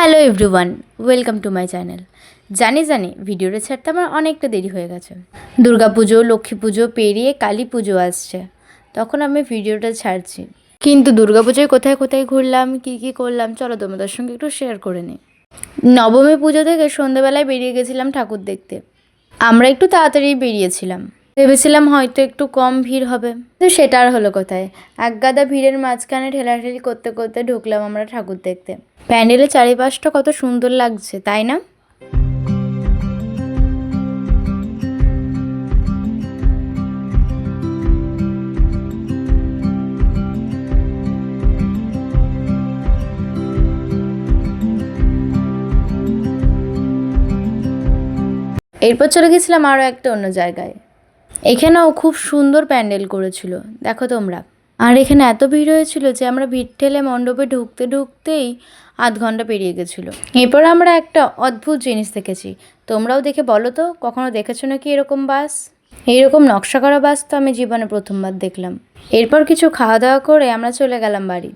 Hello everyone, welcome to my channel. জানি ভিডিওটা ছাড়তে আমার অনেকটা দেরি হয়ে গেছে। দুর্গাপুজো, লক্ষ্মী পুজো পেরিয়ে কালী পুজো আসছে, তখন আমি ভিডিওটা ছাড়ছি। কিন্তু দুর্গাপুজোয় কোথায় কোথায় ঘুরলাম, কী করলাম, চলো তোমাদের সঙ্গে একটু শেয়ার করে নিই। নবমী পুজো থেকে সন্ধ্যেবেলায় বেরিয়ে গেছিলাম ঠাকুর দেখতে। আমরা একটু তাড়াতাড়ি বেরিয়েছিলাম, ভেবেছিলাম হয়তো একটু কম ভিড় হবে, তো সেটা আর হলো কোথায়। একগাদা ভিড়ের মাঝখানে ঠেলাঠেলি করতে করতে ঢুকলাম আমরা ঠাকুর দেখতে। প্যান্ডেলের চারিপাশটা কত সুন্দর লাগছে, তাই না? এরপর চলে গেছিলাম আরও একটা অন্য জায়গায়। এখানেও খুব সুন্দর প্যান্ডেল করেছিল, দেখো তোমরা। আর এখানে এত ভিড় হয়েছিল যে আমরা ভিড় ঠেলে মণ্ডপে ঢুকতে ঢুকতেই আধ ঘন্টা পেরিয়ে গেছিলো। এরপর আমরা একটা অদ্ভুত জিনিস দেখেছি, তোমরাও দেখে বলো তো, কখনো দেখেছো নাকি এরকম বাস? এইরকম নকশা করা বাস তো আমি জীবনে প্রথমবার দেখলাম। এরপর কিছু খাওয়া দাওয়া করে আমরা চলে গেলাম বাড়ি।